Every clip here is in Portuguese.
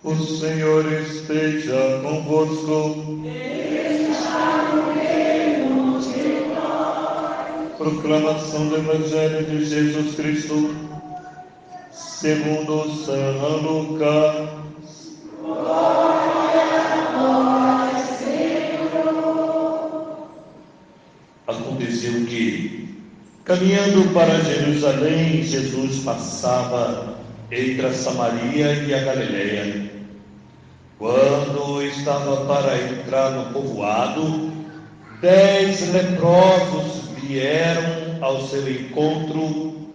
O Senhor esteja convosco. Ele está no meio de nós. Proclamação do Evangelho de Jesus Cristo, segundo São Lucas. Glória a vós, Senhor. Aconteceu que, caminhando para Jerusalém, Jesus passava entre a Samaria e a Galileia. Quando estava para entrar no povoado, 10 leprosos vieram ao seu encontro,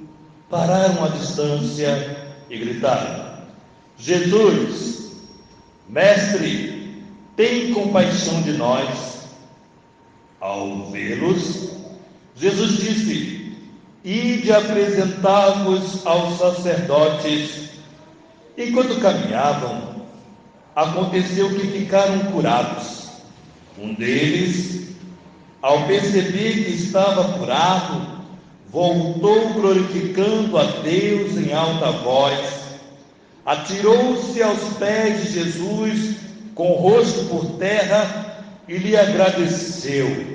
pararam à distância e gritaram: Jesus, mestre, tem compaixão de nós. Ao vê-los, Jesus disse: ide apresentar-vos aos sacerdotes. Enquanto caminhavam, aconteceu que ficaram curados. Um deles, ao perceber que estava curado, voltou glorificando a Deus em alta voz, atirou-se aos pés de Jesus com o rosto por terra e lhe agradeceu.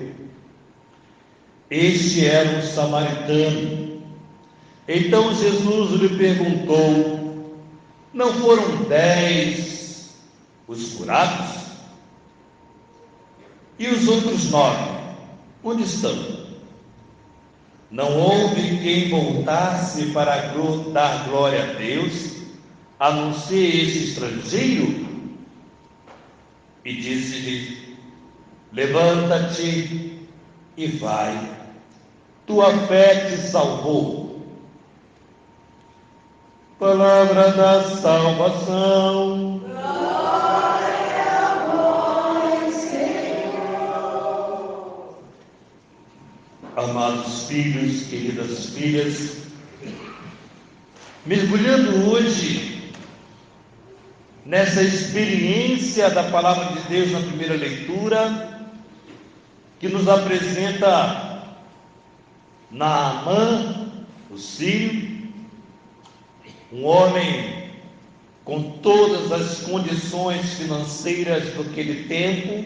Este era um samaritano. Então Jesus lhe perguntou: não foram 10 os curados? E os outros 9, onde estão? Não houve quem voltasse para dar glória a Deus, a não ser esse estrangeiro? E disse-lhe: levanta-te e vai, tua fé te salvou. Palavra da salvação. Glória a vós, Senhor. Amados filhos, queridas filhas, mergulhando hoje nessa experiência da Palavra de Deus na primeira leitura, que nos apresenta Naamã, o sírio, um homem com todas as condições financeiras daquele tempo,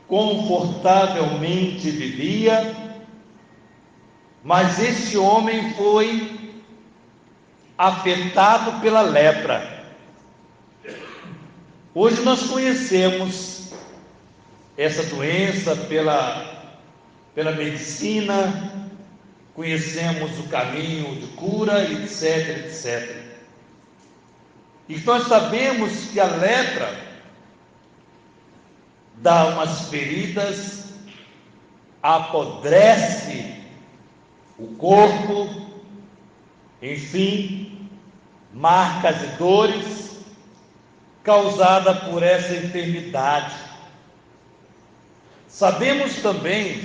confortavelmente vivia, mas esse homem foi afetado pela lepra. Hoje nós conhecemos essa doença pela medicina, conhecemos o caminho de cura, etc, etc. E nós sabemos que a lepra dá umas feridas, apodrece o corpo, enfim, marcas e dores causada por essa enfermidade. Sabemos também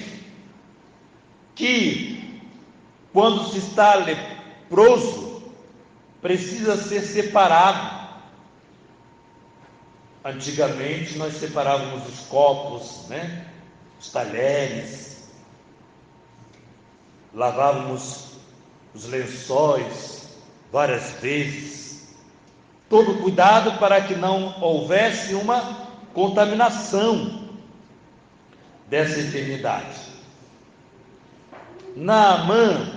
que quando se está leproso, precisa ser separado. Antigamente nós separávamos os copos, os talheres, lavávamos os lençóis várias vezes. Todo cuidado para que não houvesse uma contaminação dessa enfermidade. Naamã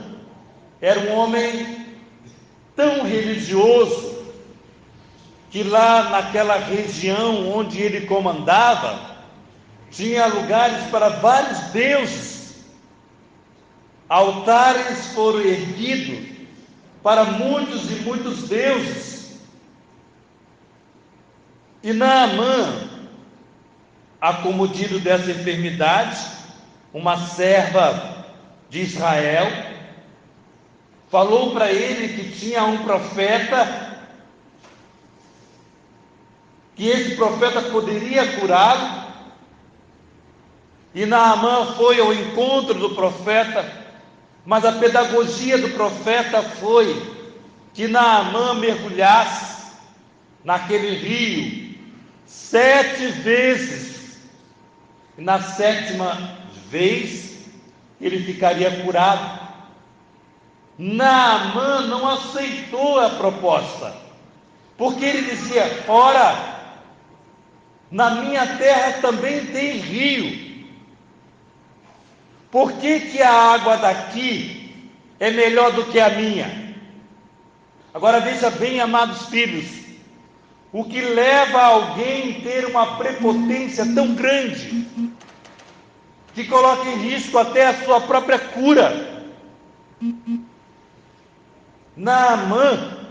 era um homem tão religioso que lá naquela região onde ele comandava, tinha lugares para vários deuses. Altares foram erguidos para muitos e muitos deuses. E Naamã, acometido dessa enfermidade, uma serva de Israel, falou para ele que tinha um profeta, que esse profeta poderia curá-lo. E Naamã foi ao encontro do profeta, mas a pedagogia do profeta foi que Naamã mergulhasse naquele rio 7 vezes, e na 7ª vez ele ficaria curado. Naamã não aceitou a proposta, Porque ele dizia: ora, na minha terra também tem rio. Por que a água daqui é melhor do que a minha? Agora veja bem, amados filhos, o que leva alguém a ter uma prepotência tão grande, que coloca em risco até a sua própria cura. Naamã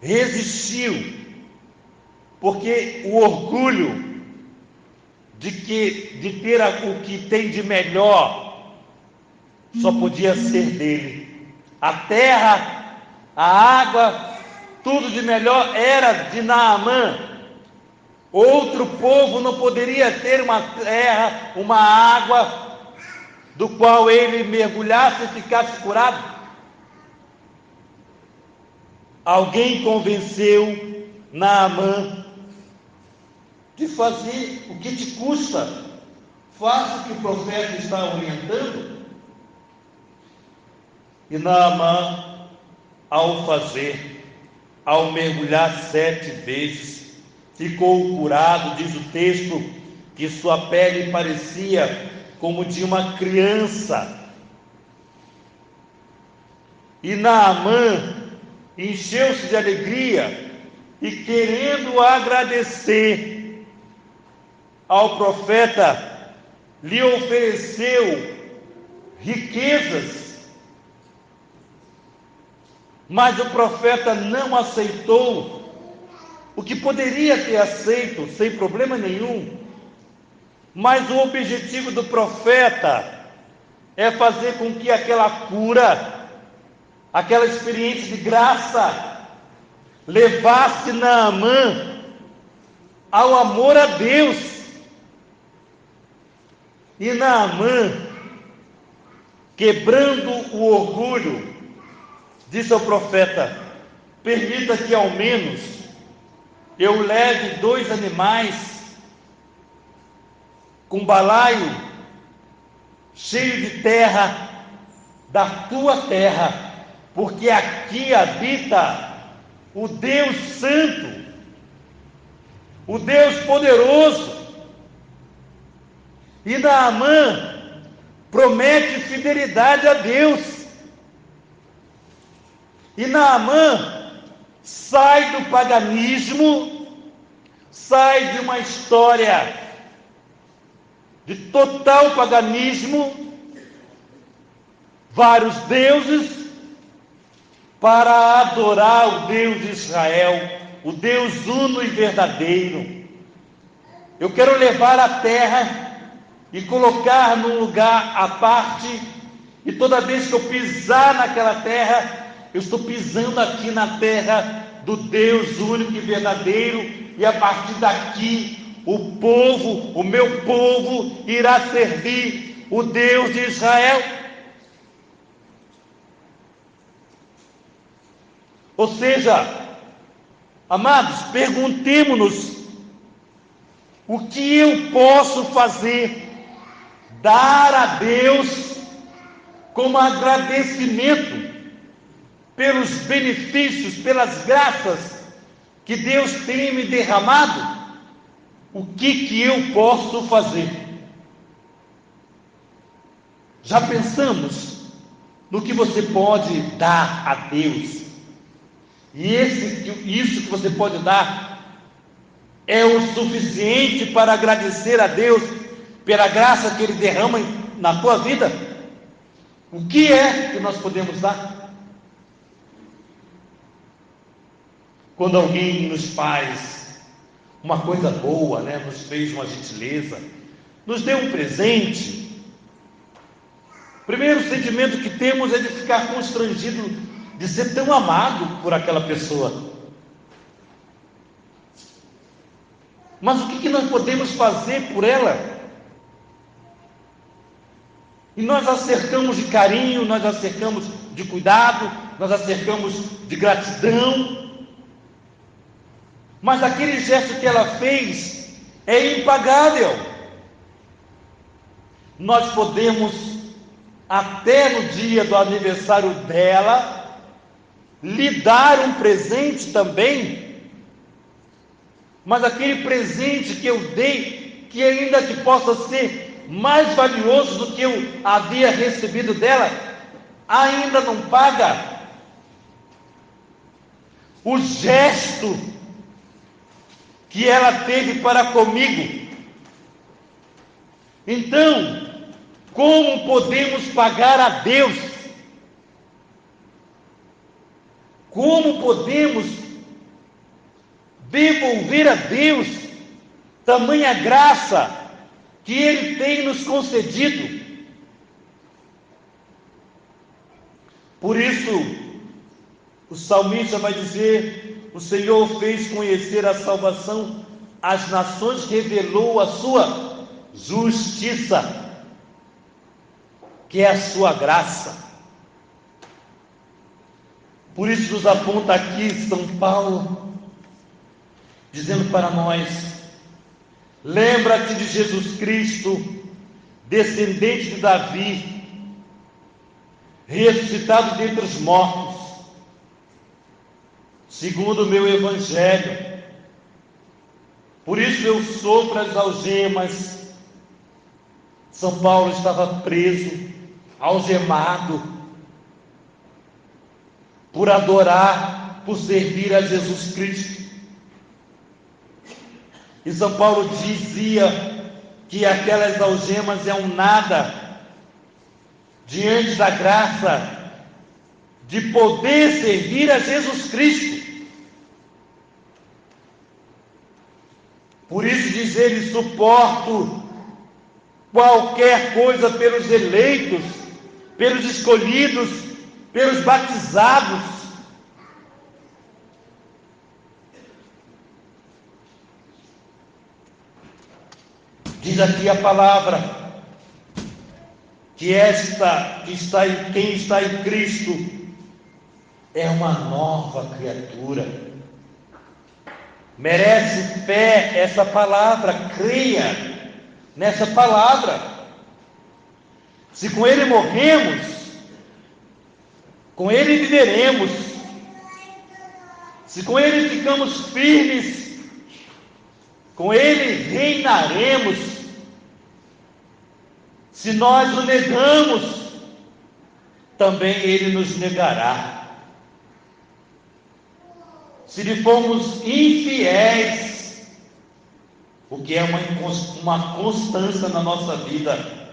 resistiu, porque o orgulho de ter o que tem de melhor só podia ser dele. A terra, a água, tudo de melhor era de Naamã. Outro povo não poderia ter uma terra, uma água do qual ele mergulhasse e ficasse curado. Alguém convenceu Naamã de fazer o que te custa. Faça o que o profeta está orientando. E Naamã, ao fazer, ao mergulhar 7 vezes, ficou curado. Diz o texto que sua pele parecia como de uma criança. E Naamã encheu-se de alegria e, querendo agradecer ao profeta, lhe ofereceu riquezas. Mas o profeta não aceitou, o que poderia ter aceito sem problema nenhum. Mas o objetivo do profeta é fazer com que aquela cura, aquela experiência de graça, levasse Naamã ao amor a Deus. E Naamã, quebrando o orgulho, disse ao profeta: permita que ao menos eu leve 2 animais com balaio cheio de terra da tua terra, porque aqui habita o Deus Santo, o Deus poderoso. E Naamã promete fidelidade a Deus. E Naamã sai do paganismo, sai de uma história de total paganismo, vários deuses, para adorar o Deus de Israel, o Deus uno e verdadeiro. Eu quero levar a terra e colocar num lugar à parte, e toda vez que eu pisar naquela terra, eu estou pisando aqui na terra do Deus único e verdadeiro, e a partir daqui o povo, o meu povo, irá servir o Deus de Israel. Ou seja, amados, perguntemo-nos: o que eu posso fazer, dar a Deus como agradecimento pelos benefícios, pelas graças que Deus tem me derramado? O que eu posso fazer? Já pensamos no que você pode dar a Deus? E isso que você pode dar é o suficiente para agradecer a Deus pela graça que Ele derrama na tua vida? O que é que nós podemos dar? Quando alguém nos faz uma coisa boa, nos fez uma gentileza, nos deu um presente, o primeiro sentimento que temos é de ficar constrangido de ser tão amado por aquela pessoa. Mas o que nós podemos fazer por ela? E nós a cercamos de carinho, nós a cercamos de cuidado, nós a cercamos de gratidão. Mas aquele gesto que ela fez é impagável. Nós podemos, até no dia do aniversário dela, lhe dar um presente também, mas aquele presente que eu dei, que ainda que possa ser mais valioso do que eu havia recebido dela, ainda não paga o gesto que ela teve para comigo. Então, como podemos pagar a Deus? Como podemos devolver a Deus tamanha graça que Ele tem nos concedido? Por isso, o salmista vai dizer: o Senhor fez conhecer a salvação às nações, revelou a sua justiça, que é a sua graça. Por isso nos aponta aqui São Paulo, dizendo para nós: lembra-te de Jesus Cristo, descendente de Davi, ressuscitado dentre os mortos, segundo o meu evangelho. Por isso eu sofro as algemas. São Paulo estava preso, algemado, por adorar, por servir a Jesus Cristo. E São Paulo dizia que aquelas algemas é um nada diante da graça de poder servir a Jesus Cristo. Por isso diz ele: suporto qualquer coisa pelos eleitos, pelos escolhidos, pelos batizados. Diz aqui a palavra que quem está em Cristo é uma nova criatura. Merece fé essa palavra, creia nessa palavra. Se com Ele morremos, com Ele viveremos. Se com Ele ficamos firmes, com Ele reinaremos. Se nós o negamos, também Ele nos negará. Se lhe formos infiéis, o que é uma constância na nossa vida,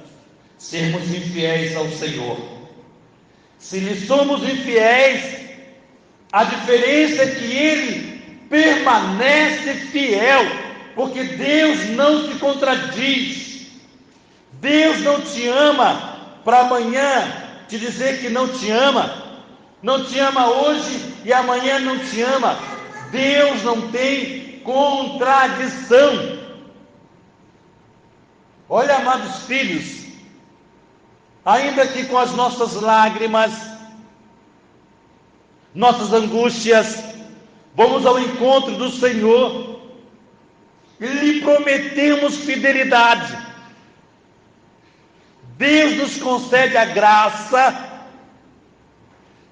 sermos infiéis ao Senhor. Se lhe somos infiéis, a diferença é que Ele permanece fiel, porque Deus não se contradiz. Deus não te ama para amanhã te dizer que não te ama. Não te ama hoje e amanhã não te ama. Deus não tem contradição. Olha, amados filhos, ainda que com as nossas lágrimas, nossas angústias, vamos ao encontro do Senhor e lhe prometemos fidelidade. Deus nos concede a graça,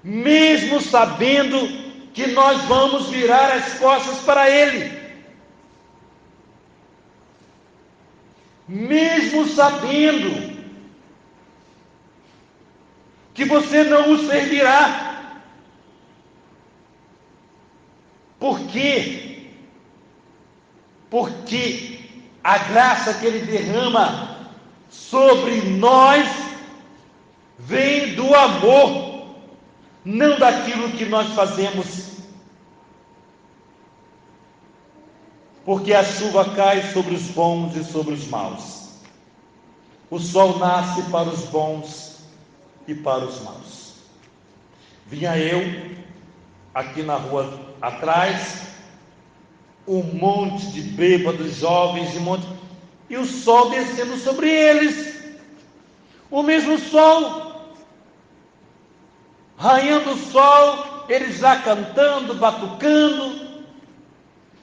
mesmo sabendo que nós vamos virar as costas para Ele, mesmo sabendo que você não o servirá. Por quê? Porque a graça que Ele derrama sobre nós vem do amor, não daquilo que nós fazemos. Porque a chuva cai sobre os bons e sobre os maus. O sol nasce para os bons e para os maus. Vinha eu, aqui na rua atrás, um monte de bêbados, jovens, e o sol descendo sobre eles. O mesmo sol, raiando o sol, eles já cantando, batucando.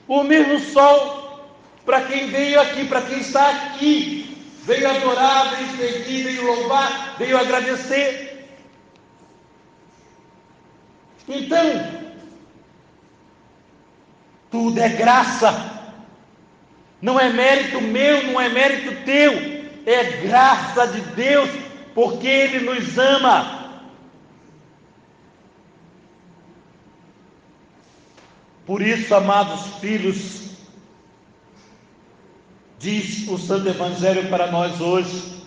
O mesmo sol, para quem veio aqui, para quem está aqui, veio adorar, veio servir, veio louvar, veio agradecer. Então, tudo é graça. Não é mérito meu, não é mérito teu, é graça de Deus, porque Ele nos ama. Por isso, amados filhos, diz o Santo Evangelho para nós hoje,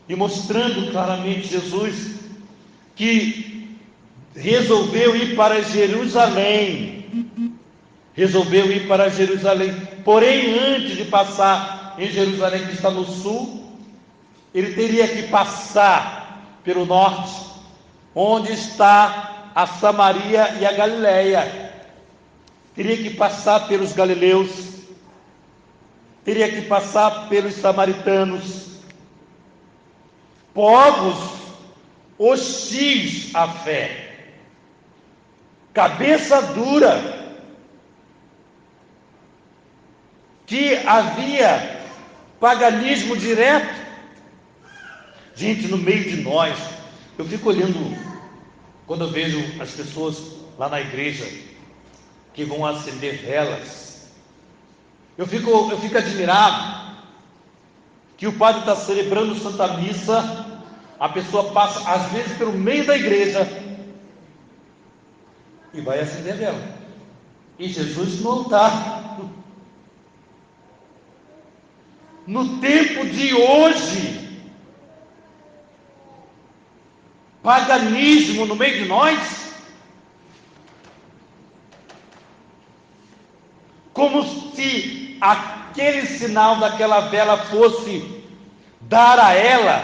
e mostrando claramente Jesus, que resolveu ir para Jerusalém, porém antes de passar em Jerusalém, que está no sul, ele teria que passar pelo norte, onde está a Samaria e a Galileia, teria que passar pelos galileus, teria que passar pelos samaritanos, povos hostis à fé, cabeça dura, que havia paganismo direto. Gente, no meio de nós, eu fico olhando, quando eu vejo as pessoas lá na igreja, que vão acender velas, eu fico admirado, que o padre está celebrando Santa Missa, a pessoa passa, às vezes, pelo meio da igreja, e vai acender a vela, e Jesus no altar. No tempo de hoje, paganismo no meio de nós, como se aquele sinal daquela vela fosse dar a ela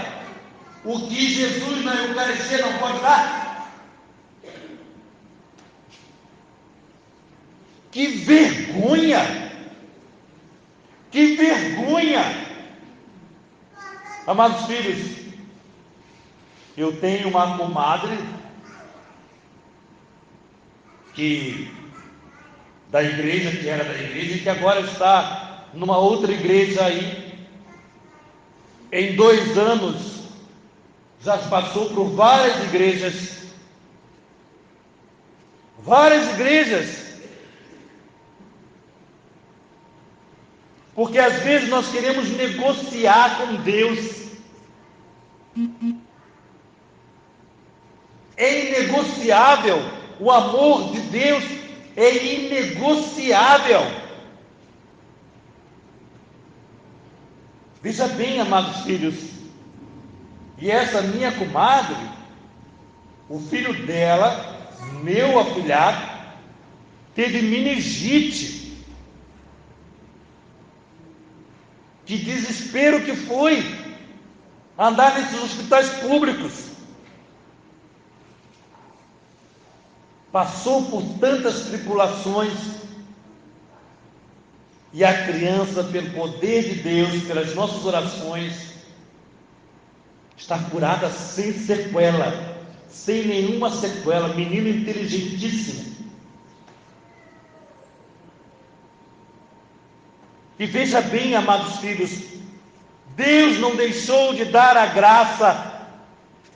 o que Jesus na Eucaristia não pode dar. Que vergonha! Que vergonha! Amados filhos, eu tenho uma comadre que era da igreja, que agora está numa outra igreja aí. Em 2 anos já passou por várias igrejas, porque às vezes nós queremos negociar com Deus. É inegociável, o amor de Deus é inegociável. Veja bem, amados filhos, e essa minha comadre, o filho dela, meu afilhado, teve meningite. Que desespero que foi andar nesses hospitais públicos. Passou por tantas tribulações, e a criança, pelo poder de Deus, pelas nossas orações, está curada sem sequela, sem nenhuma sequela. Menino inteligentíssimo. E veja bem, amados filhos, Deus não deixou de dar a graça,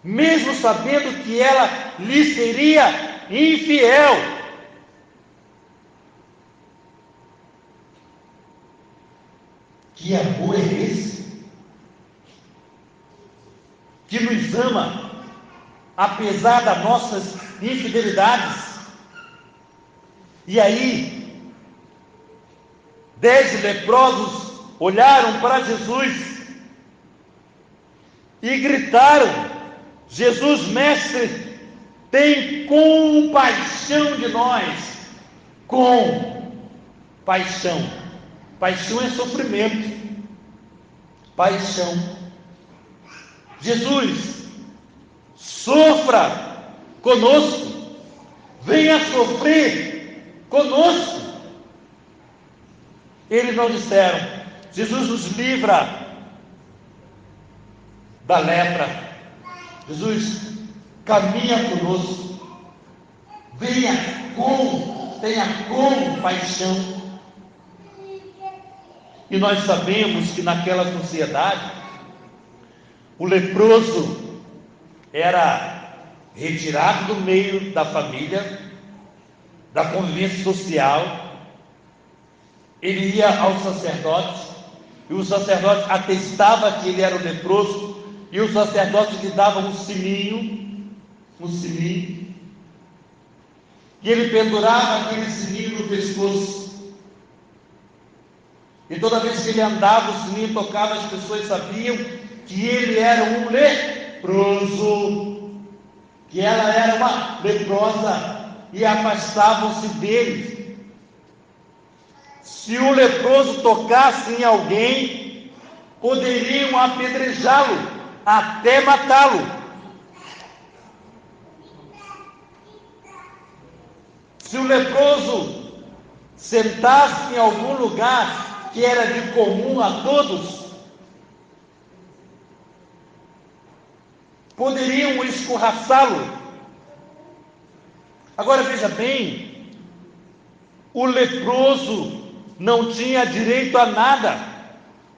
mesmo sabendo que ela lhe seria infiel. Que amor é esse? Que nos ama, apesar das nossas infidelidades. E aí, 10 leprosos olharam para Jesus e gritaram: Jesus, mestre, tem compaixão de nós. Compaixão. Paixão é sofrimento. Paixão. Jesus, sofra conosco. Venha sofrer conosco. Eles não disseram: Jesus nos livra da lepra. Jesus, caminha conosco. Tenha compaixão. E nós sabemos que naquela sociedade, o leproso era retirado do meio da família, da convivência social. Ele ia aos sacerdotes, e o sacerdote atestava que ele era o leproso, e o sacerdote lhe dava um sininho, e ele pendurava aquele sininho no pescoço, e toda vez que ele andava, o sininho tocava, as pessoas sabiam que ele era um leproso, que ela era uma leprosa, e afastavam-se dele. Se o leproso tocasse em alguém, poderiam apedrejá-lo, até matá-lo. Se o leproso sentasse em algum lugar que era de comum a todos, poderiam escorraçá-lo. Agora veja bem, o leproso não tinha direito a nada,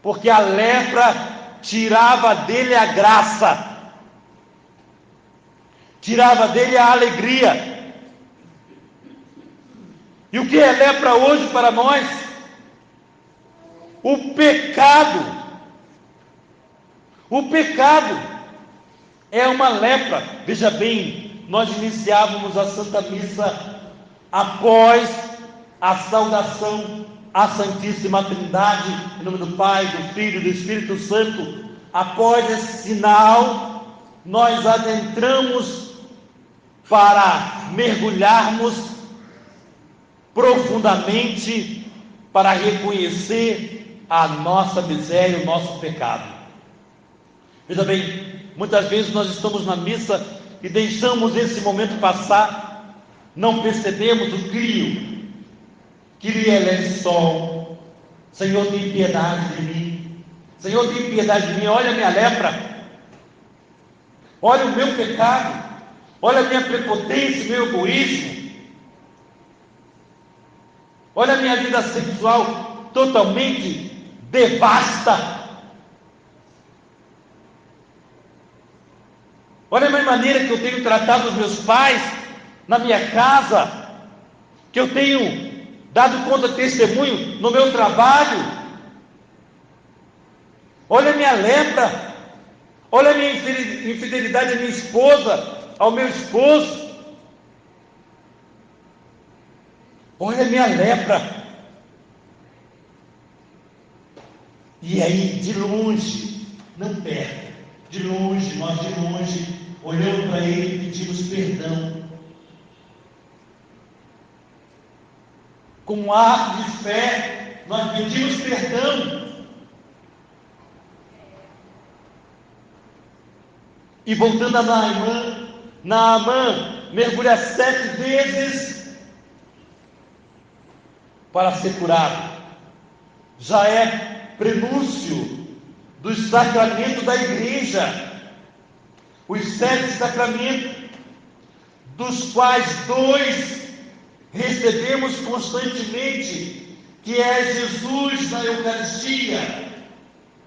porque a lepra tirava dele a graça, tirava dele a alegria. E o que é lepra hoje para nós? O pecado. O pecado é uma lepra. Veja bem, nós iniciávamos a Santa Missa após a saudação à Santíssima Trindade, em nome do Pai, do Filho e do Espírito Santo. Após esse sinal, nós adentramos para mergulharmos profundamente, para reconhecer a nossa miséria, o nosso pecado. Veja bem, muitas vezes nós estamos na missa e deixamos esse momento passar, não percebemos o Kyrie, Kyrie eleison, Senhor tem piedade de mim, Senhor tem piedade de mim, olha a minha lepra, olha o meu pecado, olha a minha prepotência, meu egoísmo, olha a minha vida sexual totalmente devasta. Olha a maneira que eu tenho tratado os meus pais na minha casa, que eu tenho dado conta testemunho no meu trabalho. Olha a minha lepra, olha a minha infidelidade à minha esposa, ao meu esposo. Olha a minha lepra. E aí, de longe, não perto, de longe, nós de longe, olhando para ele, pedimos perdão. Com um ato de fé, nós pedimos perdão. E voltando a Naamã mergulha 7 vezes para ser curado. Já é prenúncio dos sacramentos da igreja, os 7 sacramentos, dos quais 2 recebemos constantemente, que é Jesus na Eucaristia,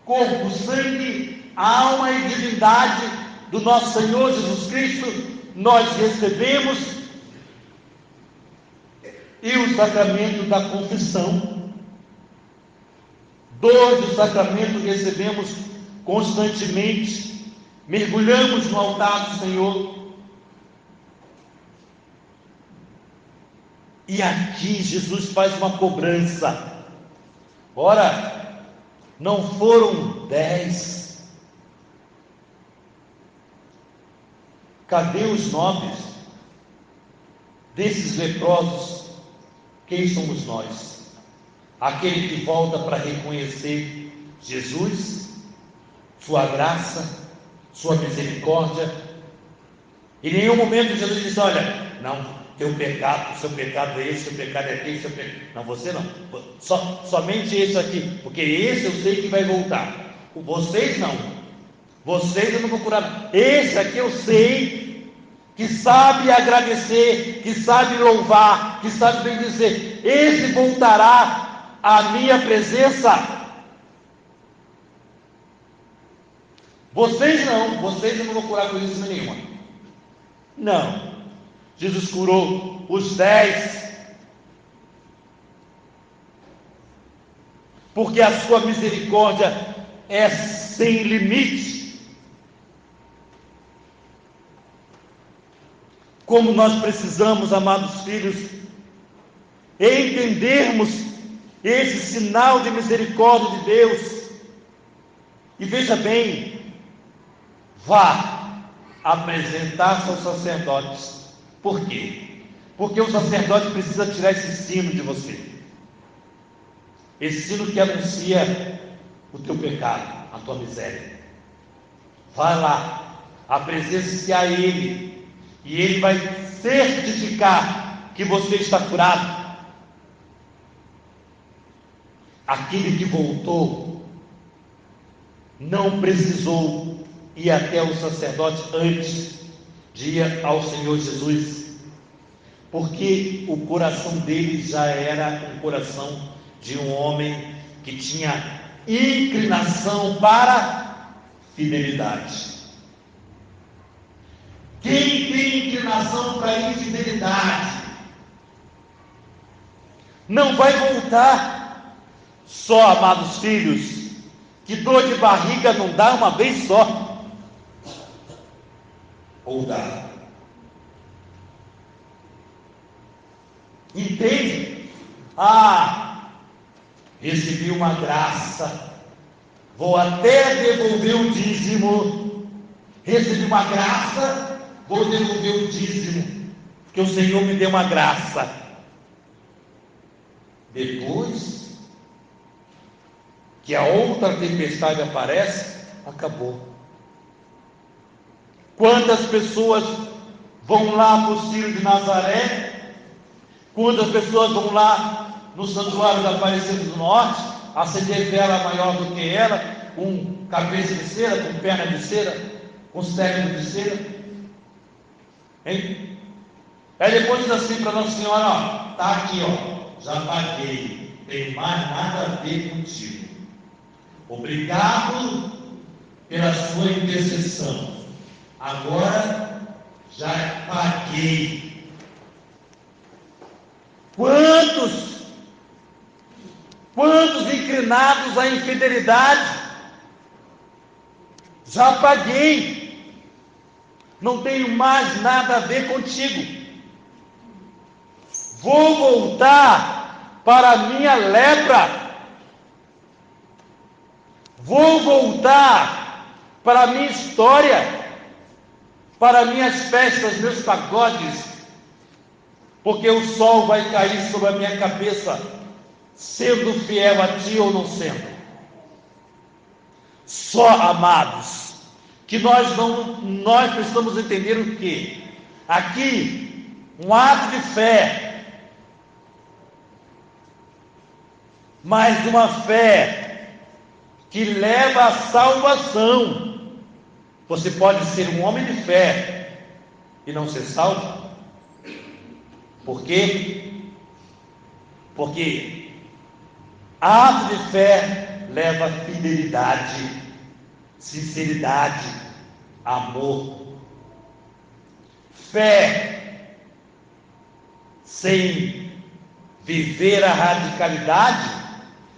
corpo, sangue, alma e divindade do nosso Senhor Jesus Cristo, nós recebemos. E o sacramento da confissão, 2 do sacramento recebemos constantemente, mergulhamos no altar do Senhor. E aqui Jesus faz uma cobrança. Ora, não foram 10. Cadê os 9? Desses leprosos, quem somos nós? Aquele que volta para reconhecer Jesus, sua graça, sua misericórdia. Em nenhum momento Jesus disse: olha, não, teu pecado, seu pecado é esse, seu pecado é aquele, seu pecado... Não, você não, somente esse aqui, porque esse eu sei que vai voltar. Vocês não, vocês eu não vou curar. Esse aqui eu sei que sabe agradecer, que sabe louvar, que sabe bendizer. Esse voltará à minha presença. Vocês não, vocês eu não vou curar coisa nenhuma. Não. Jesus curou os 10. porque a sua misericórdia é sem limite. Como nós precisamos, amados filhos, entendermos esse sinal de misericórdia de Deus. E veja bem, vá apresentar-se aos sacerdotes. Por quê? Porque o sacerdote precisa tirar esse sino de você, esse sino que anuncia o teu pecado, a tua miséria. Vai lá, apresente-se a Ele, e Ele vai certificar que você está curado. Aquele que voltou não precisou ir até o sacerdote antes de ir ao Senhor Jesus, porque o coração dele já era um coração de um homem que tinha inclinação para fidelidade. Quem tem inclinação para infidelidade não vai voltar. Só, amados filhos, que dor de barriga não dá uma vez só, ou dá? Entende? Recebi uma graça, vou até devolver o dízimo. Recebi uma graça, vou devolver o dízimo, porque o Senhor me deu uma graça. Depois que a outra tempestade aparece, acabou. Quantas pessoas vão lá para o Ciro de Nazaré? Quantas pessoas vão lá no santuário da Aparecida do Norte, acender vela maior do que ela, com cabeça de cera, com perna de cera, com cérebro de cera? Hein? Aí depois diz assim para Nossa Senhora: ó, está aqui, ó, já paguei, tem mais nada a ver contigo. Obrigado pela sua intercessão. Agora já paguei. Quantos inclinados à infidelidade? Já paguei. Não tenho mais nada a ver contigo. Vou voltar para a minha lepra. Vou voltar para a minha história, para minhas festas, meus pagodes, porque o sol vai cair sobre a minha cabeça, sendo fiel a ti ou não sendo. Só, amados, que nós precisamos entender o quê? Aqui, um ato de fé, mas uma fé que leva à salvação. Você pode ser um homem de fé e não ser salvo. Por quê? Porque ato de fé leva fidelidade, sinceridade, amor. Fé sem viver a radicalidade,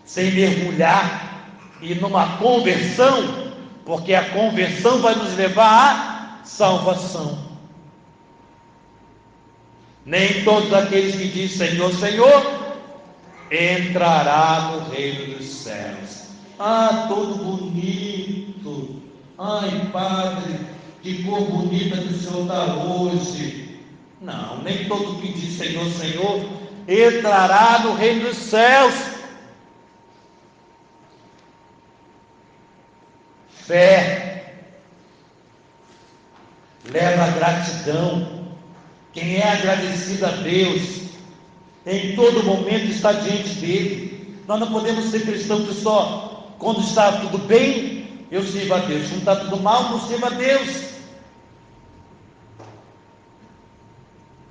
sem mergulhar e numa conversão, porque a conversão vai nos levar à salvação. Nem todos aqueles que dizem Senhor, Senhor, entrará no reino dos céus. Todo bonito. Ai, Padre, que cor bonita que o Senhor está hoje. Não, nem todo que diz Senhor, Senhor, entrará no reino dos céus. Fé leva a gratidão. Quem é agradecido a Deus, em todo momento está diante dele. Nós não podemos ser cristãos que só quando está tudo bem eu sirvo a Deus, quando está tudo mal eu sirvo a Deus.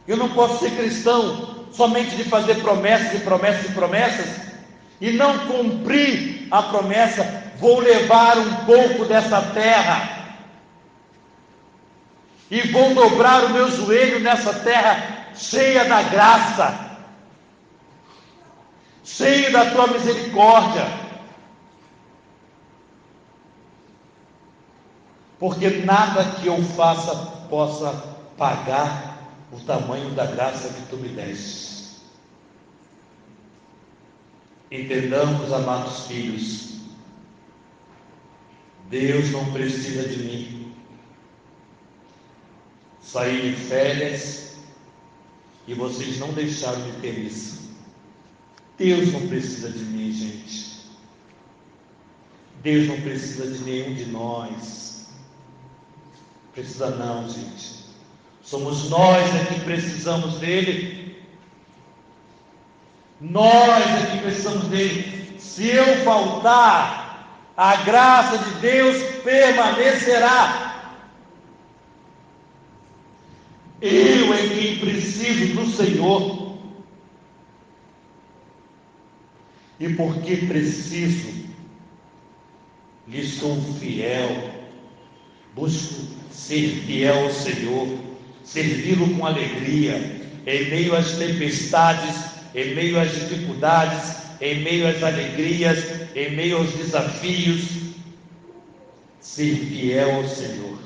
Eu não posso ser cristão somente de fazer promessas e promessas e promessas e não cumprir a promessa. Vou levar um pouco dessa terra e vou dobrar o meu joelho nessa terra cheia da graça, cheia da tua misericórdia, porque nada que eu faça possa pagar o tamanho da graça que tu me deste. Entendamos, amados filhos, Deus não precisa de mim. Saí de férias e vocês não deixaram de ter isso. Deus não precisa de mim, gente. Deus não precisa de nenhum de nós. Precisa não, gente. Somos nós que precisamos dele. Nós que precisamos dele. Se eu faltar, a graça de Deus permanecerá. Eu é quem preciso do Senhor. E porque preciso, lhe sou fiel, busco ser fiel ao Senhor, servi-lo com alegria, em meio às tempestades, em meio às dificuldades, em meio às alegrias, em meio aos desafios, ser fiel ao Senhor,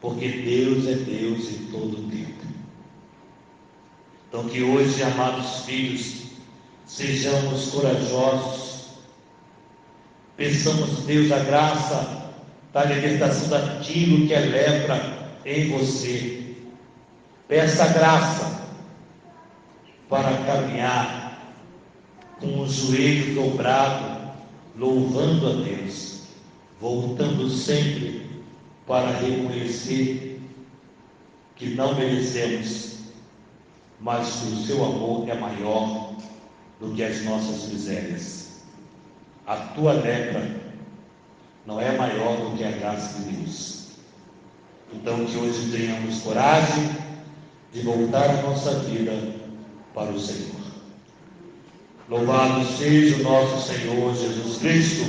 porque Deus é Deus em todo o tempo. Então que hoje, amados filhos, sejamos corajosos, peçamos a Deus a graça da libertação daquilo que é lepra em você. Peça a graça para caminhar com o joelho dobrado, louvando a Deus, voltando sempre para reconhecer que não merecemos, mas que o seu amor é maior do que as nossas misérias. A tua lepra não é maior do que a graça de Deus. Então que hoje tenhamos coragem de voltar a nossa vida para o Senhor. Louvado seja o nosso Senhor Jesus Cristo.